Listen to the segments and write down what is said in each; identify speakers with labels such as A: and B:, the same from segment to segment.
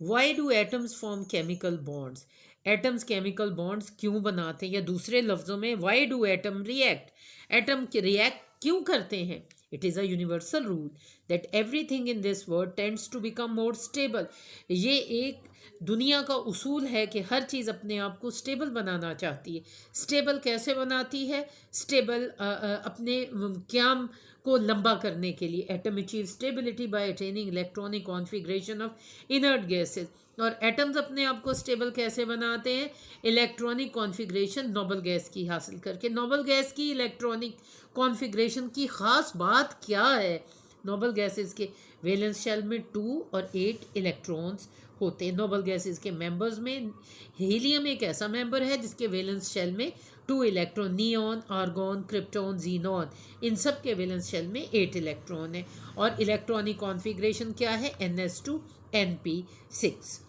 A: Y do atoms form chemical bonds? Atoms chemical bonds क्यों बनाते हैं, या दूसरे लफ्ज़ों में why do atom react? Atom react क्यों करते हैं? It is a universal rule that everything in this world tends to become more stable. ये एक दुनिया का उसूल है कि हर चीज़ अपने आप को स्टेबल बनाना चाहती है। स्टेबल कैसे बनाती है? स्टेबल अपने क्याम को लंबा करने के लिए। Atom achieve stability bye attaining electronic configuration of inert gases. और एटम्स अपने आप को स्टेबल कैसे बनाते हैं? इलेक्ट्रॉनिक कॉन्फ़िगरेशन नोबल गैस की हासिल करके। नोबल गैस की इलेक्ट्रॉनिक कॉन्फ़िगरेशन की ख़ास बात क्या है? नोबल गैसेस के वैलेंस शेल में 2 और 8 इलेक्ट्रॉन्स होते हैं। नोबल गैसेस के मेंबर्स में हीलियम एक ऐसा मेंबर है जिसके वैलेंस शेल में 2 electron, neon, argon, krypton, xenon, इन सब के वैलेंस शेल में 8 इलेक्ट्रॉन है। और इलेक्ट्रॉनिक कॉन्फ़िगरेशन क्या है? NS2 NP6।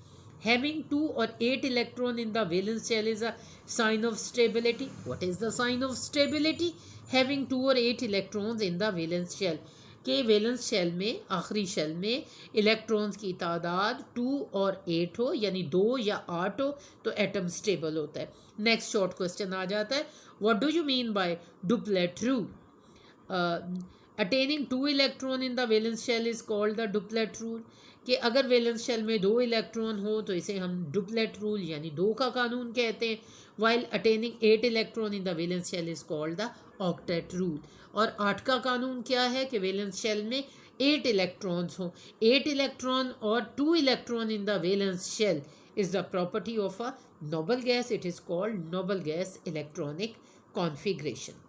A: Having 2 or 8 electron in the valence shell is a sign of stability. What is the sign of stability? Having 2 or 8 electrons in the valence shell. के valence shell में, आखिरी shell में electrons की तादाद 2 और 8 हो, यानी 2 या 8 हो, तो एटम स्टेबल होता है। नेक्स्ट शॉर्ट क्वेश्चन आ जाता है, what do you mean by duplet rule? Attaining 2 electron in the valence shell is called the duplet rule. कि अगर वैलेंस शेल में 2 इलेक्ट्रॉन हो तो इसे हम डुप्लेट रूल यानी 2 का कानून कहते हैं। While attaining 8 electron in the valence shell is called the octet rule. और 8 का कानून क्या है? कि वैलेंस शेल में 8 इलेक्ट्रॉन्स हो। 8 इलेक्ट्रॉन और 2 electron in the valence shell is the property of a noble gas. It is called noble gas electronic configuration.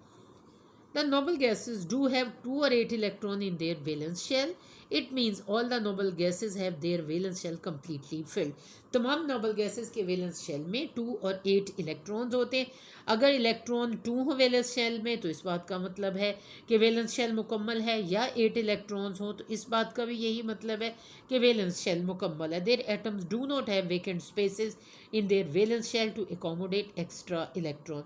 A: The noble gases do have 2 or 8 electrons in their valence shell. It means all the noble gases have their valence shell completely filled. तमाम noble gases के valence shell में 2 और 8 electrons होते हैं। अगर electron 2 हो valence shell में तो इस बात का मतलब है कि वैलेंस शेल मुकम्मल है, या 8 इलेक्ट्रॉन्स हो तो इस बात का भी यही मतलब है कि वैलेंस शेल मुकम्मल है। Their atoms do not have vacant spaces in their valence shell to accommodate extra electron.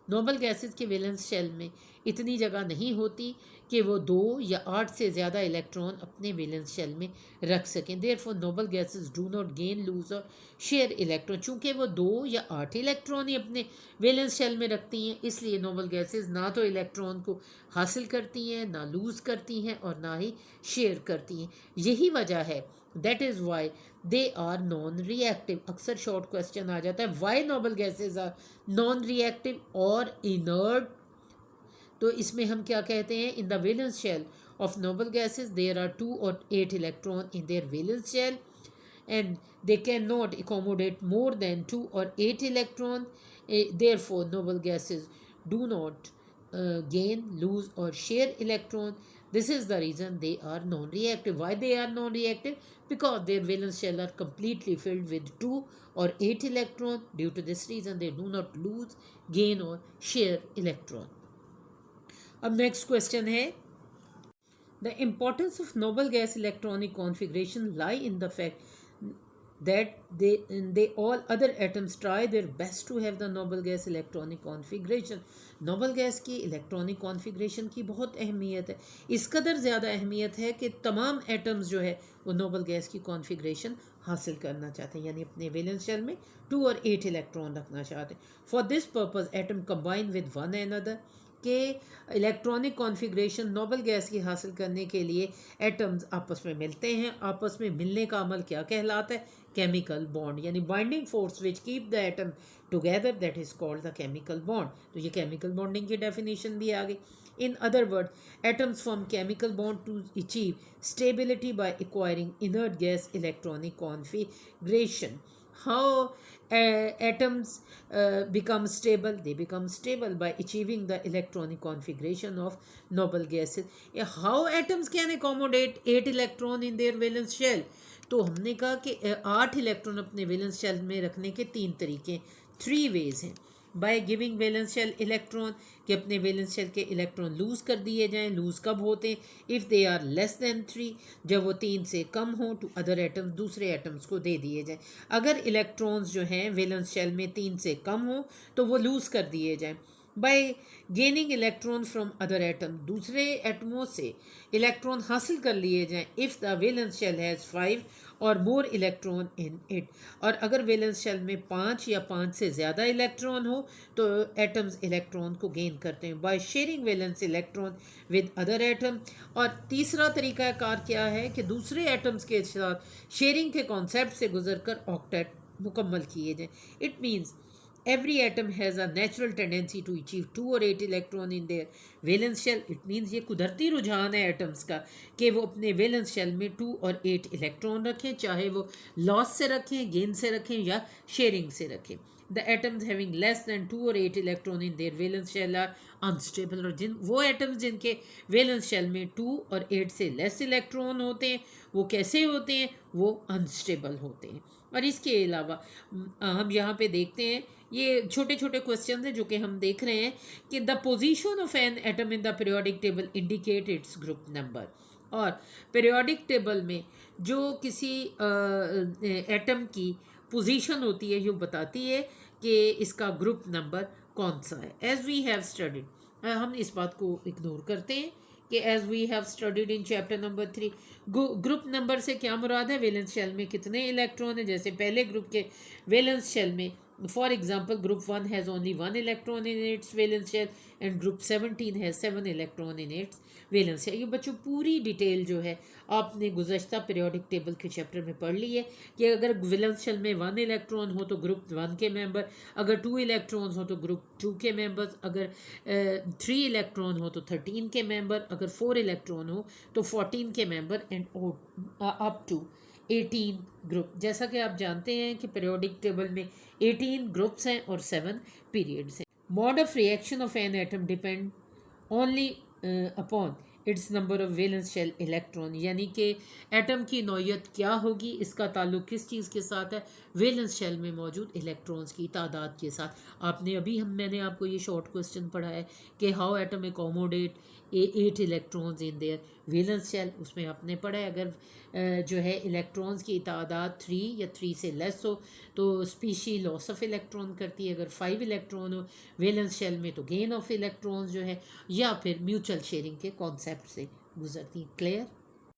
A: Noble gases के वैलेंस शेल में इतनी जगह नहीं होती कि वो 2 या 8 से ज़्यादा इलेक्ट्रॉन अपने वैलेंस शेल में रख सकें। Therefore noble gases do not gain, lose और शेयर इलेक्ट्रॉन। चूँकि वो 2 या 8 इलेक्ट्रॉन ही अपने वैलेंस शेल में रखती हैं, इसलिए नोबल गैसेस ना तो इलेक्ट्रॉन को हासिल करती हैं, ना लूज़ करती हैं, और ना ही शेयर करती हैं। यही वजह है, that is why they are non reactive. अक्सर शॉर्ट क्वेश्चन आ जाता है, why noble gases are non reactive और इनर्ट। तो इसमें हम क्या कहते हैं? In the valence shell of noble gases there are 2 और 8 electron in their valence shell and they cannot accommodate more than 2 or 8 electron. Therefore noble gases do not gain, lose or share electron. This is the reason they are non-reactive. Why they are non-reactive? Because their valence shell are completely filled with 2 or 8 electron. Due to this reason they do not lose, gain or share electron. अब next question है, the importance of noble gas electronic configuration lie in the fact that they all other atoms try their best to have the noble gas electronic configuration. noble gas की electronic configuration की बहुत अहमियत है। इस कदर ज़्यादा अहमियत है कि तमाम एटम्स जो है वो नोबल गैस की कॉन्फ़िगरेशन हासिल करना चाहते हैं, यानी अपने वैलेंस शेल में 2 और 8 इलेक्ट्रॉन रखना चाहते हैं। For this purpose atom combine with one another. के इलेक्ट्रॉनिक कॉन्फ़िगरेशन नोबल गैस की हासिल करने के लिए एटम्स आपस में मिलते हैं। आपस में मिलने का अमल क्या कहलाता है? केमिकल बॉन्ड, यानी binding force which keep the atom together, that is called the chemical bond. तो ये केमिकल बॉन्डिंग की डेफिनेशन भी आ गई। In other word, atoms form chemical bond to achieve stability by acquiring inert gas electronic configuration. How atoms become stable? They become stable by achieving the electronic configuration of noble gases. How atoms can accommodate 8 electron in their valence shell? तो हमने कहा कि 8 electron अपने valence shell में रखने के 3 तरीके, 3 ways हैं। By giving valence shell electron, कि अपने वैलेंस शेल के इलेक्ट्रॉन लूज़ कर दिए जाएं। लूज़ कब होते हैं? If they are less than 3, जब वो 3 से कम हो, टू अदर एटम्स, दूसरे एटम्स को दे दिए जाएं। अगर इलेक्ट्रॉन्स जो हैं वैलेंस शेल में 3 से कम हो तो वो लूज़ कर दिए जाएं। By gaining electron from other atom, दूसरे एटमों से इलेक्ट्रॉन हासिल कर लिए जाएं if the valence shell has 5 और मोर इलेक्ट्रॉन इन इट, और अगर वैलेंस शेल में 5 या 5 से ज़्यादा इलेक्ट्रॉन हो तो एटम्स इलेक्ट्रॉन को गेन करते हैं by sharing valence electron with other atom. और तीसरा तरीक़ाकार क्या है कि दूसरे एटम्स के साथ शेयरिंग के कॉन्सेप्ट से गुजर कर ऑक्टेट मुकम्मल किए जाएँ। It means every atom has a natural tendency to achieve 2 or 8 electron in their valence shell. It means ये कुदरती रुझान है एटम्स का कि वो अपने वैलेंस शेल में 2 और 8 इलेक्ट्रॉन रखें, चाहे वो लॉस से रखें, गेन से रखें या शेयरिंग से रखें। The atoms having less than 2 और 8 electron in their valence shell are unstable, और वो एटम्स जिनके वैलेंस शेल में 2 और 8 से लेस इलेक्ट्रॉन होते हैं वो कैसे होते हैं, वो अनस्टेबल होते हैं। और इसके अलावा हम यहाँ पे देखते हैं, ये छोटे छोटे क्वेश्चन हैं जो कि हम देख रहे हैं कि the position of an atom in the periodic table indicate its group number, और पीरियोडिक टेबल में जो किसी एटम की पोजीशन होती है ये बताती है कि इसका ग्रुप नंबर कौन सा है। एज वी हैव स्टडीड, हम इस बात को इग्नोर करते हैं कि as we have studied in chapter number 3, group number से क्या मुराद है, वैलेंस शेल में कितने इलेक्ट्रॉन है। जैसे पहले ग्रुप के वैलेंस शेल में, for example group 1 has only 1 electron in its valence shell and group 17 has 7 electron in its valence shell. ये बच्चों पूरी डिटेल जो है आपने गुज़श्ता पीरियोडिक टेबल के चैप्टर में पढ़ ली है कि अगर वैलेंस शेल में 1 इलेक्ट्रॉन हो तो ग्रुप 1 के मेंबर, अगर 2 इलेक्ट्रॉन हो तो ग्रुप 2 के मेंबर्स, अगर 3 इलेक्ट्रॉन हो तो 13 के मेंबर, अगर 4 इलेक्ट्रॉन हो तो 14 के member and up to 18 group. जैसा कि आप जानते हैं कि पीरियोडिक टेबल में 18 ग्रुप्स हैं और 7 पीरियड्स हैं। Mode of reaction of an atom depend only upon its number of valence shell electron, यानी कि एटम की नौयत क्या होगी इसका ताल्लुक किस चीज़ के साथ है, वैलेंस शेल में मौजूद इलेक्ट्रॉन्स की तादाद के साथ। आपने अभी मैंने आपको ये शॉर्ट क्वेश्चन पढ़ा है कि how atom accommodate 8 electrons in their valence shell, उसमें आपने पढ़ा है अगर जो है इलेक्ट्रॉन्स की तादाद 3 या 3 से लेस हो तो स्पीशी लॉस ऑफ इलेक्ट्रॉन करती है, अगर 5 इलेक्ट्रॉन हो वैलेंस शेल में तो गेन ऑफ इलेक्ट्रॉन्स जो है, या फिर म्यूचुअल शेयरिंग के कॉन्सेप्ट से गुजरती। क्लियर।